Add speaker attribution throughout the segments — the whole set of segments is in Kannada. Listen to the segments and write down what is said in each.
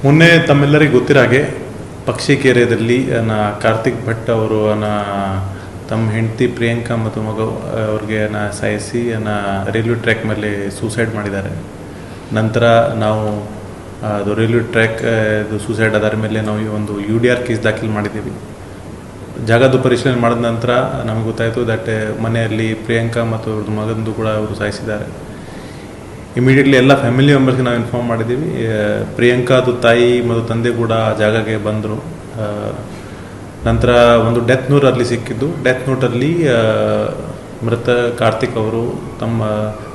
Speaker 1: ಮೊನ್ನೆ ತಮ್ಮೆಲ್ಲರಿಗೂ ಗೊತ್ತಿರೋ ಹಾಗೆ ಪಕ್ಷಿಕೆರೆಯಲ್ಲಿ ಕಾರ್ತಿಕ್ ಭಟ್ ಅವರು ತಮ್ಮ ಹೆಂಡತಿ ಪ್ರಿಯಾಂಕಾ ಮತ್ತು ಮಗ ಅವ್ರಿಗೆ ಸಾಯಿಸಿ ರೈಲ್ವೆ ಟ್ರ್ಯಾಕ್ ಮೇಲೆ ಸೂಸೈಡ್ ಮಾಡಿದ್ದಾರೆ. ನಂತರ ನಾವು ಅದು ರೈಲ್ವೆ ಟ್ರ್ಯಾಕ್ ಇದು ಸೂಸೈಡ್ ಆಧಾರ ಮೇಲೆ ನಾವು ಈ ಒಂದು UDR ಕೇಸ್ ದಾಖಲು ಮಾಡಿದ್ದೀವಿ. ಜಾಗದ ಪರಿಶೀಲನೆ ಮಾಡಿದ ನಂತರ ನಮಗೆ ಗೊತ್ತಾಯಿತು ದಟ್ ಮನೆಯಲ್ಲಿ ಪ್ರಿಯಾಂಕಾ ಮತ್ತು ಅವ್ರದ್ದು ಮಗಂದು ಕೂಡ ಅವರು ಸಾಯಿಸಿದ್ದಾರೆ. ಇಮಿಡಿಯೇಟ್ಲಿ ಎಲ್ಲ ಫ್ಯಾಮಿಲಿ ಮೆಂಬರ್ಸ್ಗೆ ನಾವು ಇನ್ಫಾರ್ಮ್ ಮಾಡಿದ್ದೀವಿ. ಪ್ರಿಯಾಂಕಾದು ತಾಯಿ ಮತ್ತು ತಂದೆ ಕೂಡ ಜಾಗಕ್ಕೆ ಬಂದರು. ನಂತರ ಒಂದು ಡೆತ್ ನೋಟ್ ಅಲ್ಲಿ ಸಿಕ್ಕಿದ್ದು. ಡೆತ್ ನೋಟಲ್ಲಿ ಮೃತ ಕಾರ್ತಿಕ್ ಅವರು ತಮ್ಮ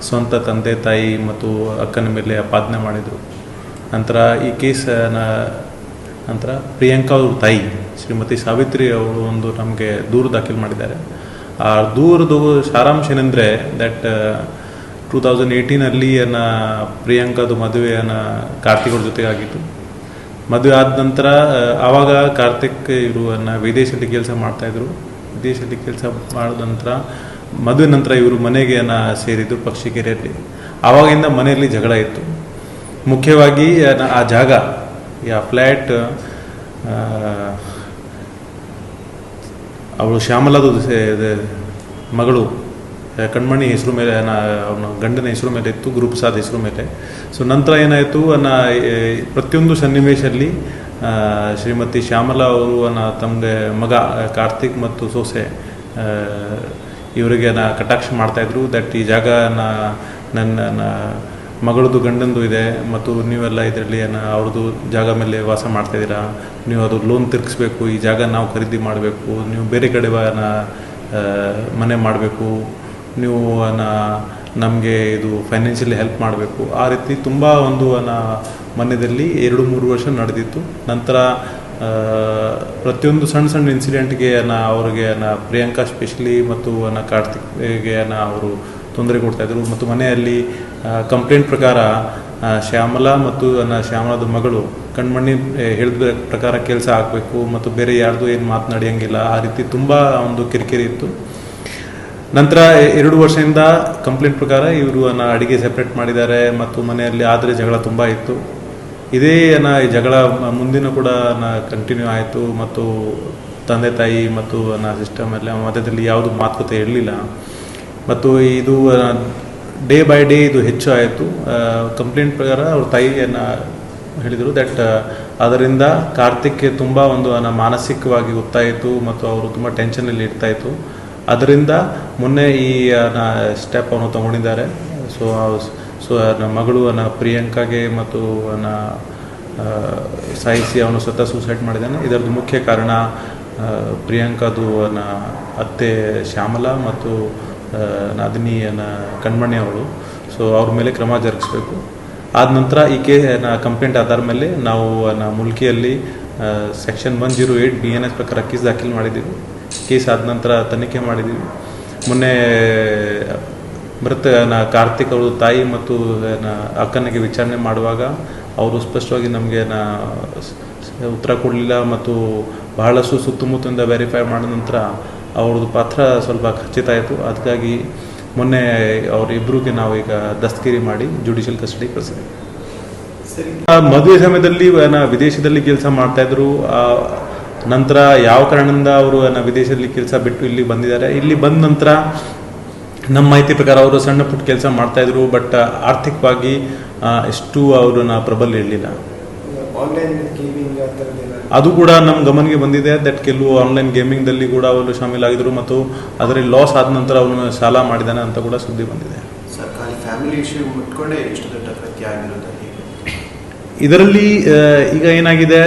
Speaker 1: ಸ್ವಂತ ತಂದೆ ತಾಯಿ ಮತ್ತು ಅಕ್ಕನ ಮೇಲೆ ಆಪಾದನೆ ಮಾಡಿದರು. ನಂತರ ಈ ಕೇಸ್ ನಂತರ ಪ್ರಿಯಾಂಕಾ ಅವ್ರ ತಾಯಿ ಶ್ರೀಮತಿ ಸಾವಿತ್ರಿ ಅವರು ಒಂದು ನಮಗೆ ದೂರು ದಾಖಲು ಮಾಡಿದ್ದಾರೆ. ಆ ದೂರದು ಸಾರಾಂಶ ಏನಂದರೆ ದಟ್ 2018 ಪ್ರಿಯಾಂಕಾದು ಮದುವೆ ಕಾರ್ತಿಕ್ ಅವ್ರ ಜೊತೆಗೆ ಆಗಿತ್ತು. ಮದುವೆ ಆದ ನಂತರ ಆವಾಗ ಕಾರ್ತಿಕ್ ಇವರು ವಿದೇಶದಲ್ಲಿ ಕೆಲಸ ಮಾಡ್ತಾಯಿದ್ರು. ವಿದೇಶದಲ್ಲಿ ಕೆಲಸ ಮಾಡಿದ ನಂತರ ಮದುವೆ ನಂತರ ಇವರು ಮನೆಗೆ ಸೇರಿದ್ರು ಪಕ್ಷಿಕೆರೆಯಲ್ಲಿ. ಆವಾಗಿಂದ ಮನೆಯಲ್ಲಿ ಜಗಳ ಇತ್ತು. ಮುಖ್ಯವಾಗಿ ಆ ಜಾಗ ಫ್ಲ್ಯಾಟ್ ಅವಳು ಶ್ಯಾಮಲಾದು ಮಗಳು ಕಣ್ಮಣಿ ಹೆಸರು ಮೇಲೆ ಅವನ ಗಂಡನ ಹೆಸರು ಮೇಲೆ ಇತ್ತು, ಗುರುಪ್ರಸಾದ್ ಹೆಸರು ಮೇಲೆ. ಸೊ ನಂತರ ಏನಾಯಿತು ಪ್ರತಿಯೊಂದು ಸನ್ನಿವೇಶದಲ್ಲಿ ಶ್ರೀಮತಿ ಶ್ಯಾಮಲಾ ಅವರು ತಮಗೆ ಮಗ ಕಾರ್ತಿಕ್ ಮತ್ತು ಸೊಸೆ ಇವರಿಗೆ ಕಟಾಕ್ಷ ಮಾಡ್ತಾಯಿದ್ರು. ದಟ್ ಈ ಜಾಗ ನನ್ನ ಮಗಳದು ಗಂಡಂದು ಇದೆ ಮತ್ತು ನೀವೆಲ್ಲ ಇದರಲ್ಲಿ ಅವ್ರದ್ದು ಜಾಗ ಮೇಲೆ ವಾಸ ಮಾಡ್ತಾಯಿದ್ದೀರಾ, ನೀವು ಅದು ಲೋನ್ ತಿರ್ಗಿಸ್ಬೇಕು, ಈ ಜಾಗ ನಾವು ಖರೀದಿ ಮಾಡಬೇಕು, ನೀವು ಬೇರೆ ಕಡೆ ಮನೆ ಮಾಡಬೇಕು, ನೀವು ನಮಗೆ ಇದು ಫೈನಾನ್ಷಿಯಲಿ ಹೆಲ್ಪ್ ಮಾಡಬೇಕು. ಆ ರೀತಿ ತುಂಬ ಒಂದು ಮನೆಯಲ್ಲಿ 2-3 ವರ್ಷ ನಡೆದಿತ್ತು. ನಂತರ ಪ್ರತಿಯೊಂದು ಸಣ್ಣ ಸಣ್ಣ ಇನ್ಸಿಡೆಂಟ್ಗೆ ಅವ್ರಿಗೆ ಪ್ರಿಯಾಂಕಾ ಸ್ಪೆಷಲಿ ಮತ್ತು ಕಾರ್ತಿಕ್ಗೆ ಅವರು ತೊಂದರೆ ಕೊಡ್ತಾಯಿದ್ರು. ಮತ್ತು ಮನೆಯಲ್ಲಿ ಕಂಪ್ಲೇಂಟ್ ಪ್ರಕಾರ ಶ್ಯಾಮಲಾ ಮತ್ತು ಶ್ಯಾಮಲಾದ ಮಗಳು ಕಣ್ಮಣ್ಣಿ ಹೇಳಿದ ಪ್ರಕಾರ ಕೆಲಸ ಆಗಬೇಕು ಮತ್ತು ಬೇರೆ ಯಾರ್ದು ಏನು ಮಾತನಾಡಿಯಂಗಿಲ್ಲ, ಆ ರೀತಿ ತುಂಬ ಒಂದು ಕಿರಿಕಿರಿ ಇತ್ತು. ನಂತರ 2 ವರ್ಷದಿಂದ ಕಂಪ್ಲೇಂಟ್ ಪ್ರಕಾರ ಇವರು ಅಡಿಗೆ ಸೆಪ್ರೇಟ್ ಮಾಡಿದ್ದಾರೆ ಮತ್ತು ಮನೆಯಲ್ಲಿ ಆದರೆ ಜಗಳ ತುಂಬ ಇತ್ತು. ಇದೇ ಈ ಜಗಳ ಮುಂದಿನ ಕೂಡ ಕಂಟಿನ್ಯೂ ಆಯಿತು ಮತ್ತು ತಂದೆ ತಾಯಿ ಮತ್ತು ಸಿಸ್ಟಮ್ ಎಲ್ಲ ಮಧ್ಯದಲ್ಲಿ ಯಾವುದು ಮಾತುಕತೆ ಇರಲಿಲ್ಲ ಮತ್ತು ಇದು ಡೇ ಬೈ ಡೇ ಇದು ಹೆಚ್ಚು ಆಯಿತು. ಕಂಪ್ಲೇಂಟ್ ಪ್ರಕಾರ ಅವ್ರ ತಾಯಿಯನ್ನು ಹೇಳಿದರು ದಟ್ ಅದರಿಂದ ಕಾರ್ತಿಕ್ಗೆ ತುಂಬ ಒಂದು ಮಾನಸಿಕವಾಗಿ ಗೊತ್ತಾಯಿತು ಮತ್ತು ಅವರು ತುಂಬ ಟೆನ್ಷನಲ್ಲಿ ಇರ್ತಾಯಿತ್ತು. ಅದರಿಂದ ಮೊನ್ನೆ ಈ ಸ್ಟೆಪ್ ಅವನು ತಗೊಂಡಿದ್ದಾರೆ. ಸೊ ಮಗಳು ಪ್ರಿಯಾಂಕಾಗೆ ಮತ್ತು ಸಾಯಿಸಿ ಅವನು ಸ್ವತಃ ಸೂಸೈಡ್ ಮಾಡಿದ್ದಾನೆ. ಇದರದ್ದು ಮುಖ್ಯ ಕಾರಣ ಪ್ರಿಯಾಂಕಾದು ಅತ್ತೆ ಶ್ಯಾಮಲಾ ಮತ್ತು ನಾದಿನಿ ಕಣ್ಮಣಿ ಅವಳು. ಸೊ ಅವ್ರ ಮೇಲೆ ಕ್ರಮ ಜರುಗಿಸ್ಬೇಕು. ಆದ ನಂತರ ಈ ಕಂಪ್ಲೇಂಟ್ ಆಧಾರ ಮೇಲೆ ನಾವು ಮುಲ್ಕಿಯಲ್ಲಿ ಸೆಕ್ಷನ್ 108 BNS ಪ್ರಕಾರ ಕೇಸ್ ದಾಖಲು ಮಾಡಿದ್ದೀವಿ. ಕೇಸ್ ಆದ ನಂತರ ತನಿಖೆ ಮಾಡಿದ್ದೀವಿ. ಮೊನ್ನೆ ಮೃತ ಕಾರ್ತಿಕ್ ಅವರು ತಾಯಿ ಮತ್ತು ಅಕ್ಕನಿಗೆ ವಿಚಾರಣೆ ಮಾಡುವಾಗ ಅವರು ಸ್ಪಷ್ಟವಾಗಿ ನಮಗೆ ಉತ್ತರ ಕೊಡಲಿಲ್ಲ ಮತ್ತು ಬಹಳಷ್ಟು ಸುತ್ತಮುತ್ತಲಿಂದ ವೆರಿಫೈ ಮಾಡಿದ ನಂತರ ಅವ್ರದ್ದು ಪಾತ್ರ ಸ್ವಲ್ಪ ಖಚಿತ ಆಯಿತು. ಅದಕ್ಕಾಗಿ ಮೊನ್ನೆ ಅವರಿಬ್ಬರಿಗೆ ನಾವು ಈಗ ದಸ್ತಗಿರಿ ಮಾಡಿ ಜುಡಿಷಿಯಲ್ ಕಸ್ಟಡಿಗೆ ಕಳಿಸಿದ್ದೀವಿ. ಮದುವೆ ಸಮಯದಲ್ಲಿ ವಿದೇಶದಲ್ಲಿ ಕೆಲಸ ಮಾಡ್ತಾಯಿದ್ರು. ನಂತರ ಯಾವ ಕಾರಣದಿಂದ ಅವರು ವಿದೇಶದಲ್ಲಿ ಕೆಲಸ ಬಿಟ್ಟು ಇಲ್ಲಿ ಬಂದಿದ್ದಾರೆ. ಇಲ್ಲಿ ಬಂದ ನಂತರ ನಮ್ಮ ಮಾಹಿತಿ ಪ್ರಕಾರ ಅವರು ಸಣ್ಣ ಪುಟ್ಟ ಕೆಲಸ ಮಾಡ್ತಾಯಿದ್ರು. ಬಟ್ ಆರ್ಥಿಕವಾಗಿ ಎಷ್ಟು ಅವರು ಪ್ರಬಲ ಇರಲಿಲ್ಲ. ಅದು ಕೂಡ ನಮ್ಮ ಗಮನಿಗೆ ಬಂದಿದೆ ದಟ್ ಕೆಲವು ಆನ್ಲೈನ್ ಗೇಮಿಂಗ್ದಲ್ಲಿ ಕೂಡ ಅವರು ಶಾಮೀಲಾಗಿದ್ದರು ಮತ್ತು ಅದರಲ್ಲಿ ಲಾಸ್ ಆದ ನಂತರ ಅವನು ಸಾಲ ಮಾಡಿದ್ದಾನೆ ಅಂತ ಕೂಡ ಸುದ್ದಿ ಬಂದಿದೆ. ಇದರಲ್ಲಿ ಈಗ ಏನಾಗಿದೆ,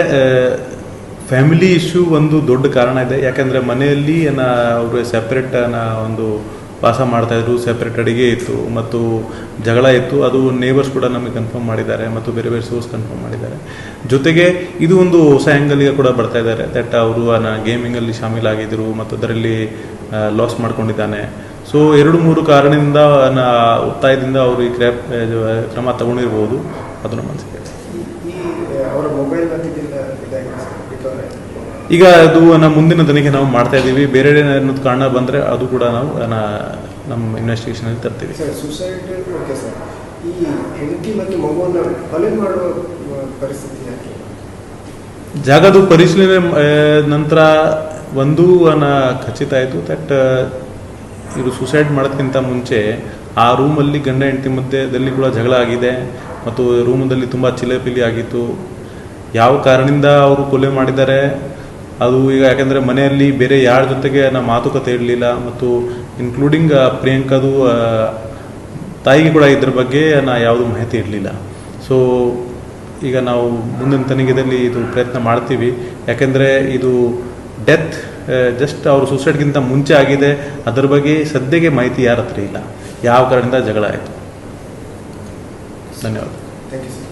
Speaker 1: ಫ್ಯಾಮಿಲಿ ಇಶ್ಯೂ ಒಂದು ದೊಡ್ಡ ಕಾರಣ ಇದೆ. ಯಾಕಂದರೆ ಮನೆಯಲ್ಲಿ ಅವರು ಸೆಪ್ರೇಟ್ ಒಂದು ವಾಸ ಮಾಡ್ತಾಯಿದ್ರು, ಸೆಪ್ರೇಟ್ ಅಡಿಗೆ ಇತ್ತು ಮತ್ತು ಜಗಳ ಇತ್ತು. ಅದು ನೇಬರ್ಸ್ ಕೂಡ ನಮಗೆ ಕನ್ಫರ್ಮ್ ಮಾಡಿದ್ದಾರೆ ಮತ್ತು ಬೇರೆ ಬೇರೆ ಸೋರ್ಸ್ ಕನ್ಫರ್ಮ್ ಮಾಡಿದ್ದಾರೆ. ಜೊತೆಗೆ ಇದು ಒಂದು ಹೊಸ ಆ್ಯಂಗಲ್ಗೆ ಕೂಡ ಬರ್ತಾ ಇದ್ದಾರೆ ದಟ್ ಅವರು ಗೇಮಿಂಗಲ್ಲಿ ಶಾಮೀಲಾಗಿದ್ದರು ಮತ್ತು ಅದರಲ್ಲಿ ಲಾಸ್ ಮಾಡ್ಕೊಂಡಿದ್ದಾನೆ. ಸೊ 2-3 ಕಾರಣದಿಂದ ಒತ್ತಾಯದಿಂದ ಅವರು ಈ ಕ್ರಮ ತಗೊಂಡಿರ್ಬೋದು. ಅದು ನಮ್ಮ ಅನಿಸಿಕೆ. ಈಗ ಅದು ಮುಂದಿನ ತನಿಖೆ ನಾವು ಮಾಡ್ತಾ ಇದ್ದೀವಿ. ಬೇರೆ ಅನ್ನೋದು ಕಾರಣ ಬಂದರೆ ಅದು ಕೂಡ ನಾವು ನಮ್ಮ ಇನ್ವೆಸ್ಟಿಗೇಷನಲ್ಲಿ ತರ್ತೀವಿ. ಜಾಗದ ಪರಿಶೀಲನೆ ನಂತರ ಒಂದು ಖಚಿತ ಆಯಿತು ದಟ್ ಇವರು ಸುಸೈಡ್ ಮಾಡೋದಕ್ಕಿಂತ ಮುಂಚೆ ಆ ರೂಮಲ್ಲಿ ಗಂಡ ಹೆಂಡತಿ ಮಧ್ಯದಲ್ಲಿ ಕೂಡ ಜಗಳ ಆಗಿದೆ ಮತ್ತು ರೂಮಲ್ಲಿ ತುಂಬ ಚಿಲಿಪಿಲಿ ಆಗಿತ್ತು. ಯಾವ ಕಾರಣದಿಂದ ಅವರು ಕೊಲೆ ಮಾಡಿದ್ದಾರೆ ಅದು ಈಗ, ಯಾಕೆಂದರೆ ಮನೆಯಲ್ಲಿ ಬೇರೆ ಯಾರ ಜೊತೆಗೆ ಮಾತುಕತೆ ಇರಲಿಲ್ಲ ಮತ್ತು ಇನ್ಕ್ಲೂಡಿಂಗ್ ಪ್ರಿಯಾಂಕದು ತಾಯಿಗೆ ಕೂಡ ಇದ್ರ ಬಗ್ಗೆ ಯಾವುದೂ ಮಾಹಿತಿ ಇರಲಿಲ್ಲ. ಸೊ ಈಗ ನಾವು ಮುಂದಿನ ತನಿಖೆಯಲ್ಲಿ ಇದು ಪ್ರಯತ್ನ ಮಾಡ್ತೀವಿ. ಯಾಕೆಂದರೆ ಇದು ಡೆತ್ ಜಸ್ಟ್ ಅವರು ಸೂಸೈಡ್ಗಿಂತ ಮುಂಚೆ ಆಗಿದೆ, ಅದರ ಬಗ್ಗೆ ಸದ್ಯಕ್ಕೆ ಮಾಹಿತಿ ಯಾರ ಹತ್ರ ಇಲ್ಲ, ಯಾವ ಕಾರಣದಿಂದ ಜಗಳ ಆಯಿತು. ಧನ್ಯವಾದ.
Speaker 2: Thank you sir.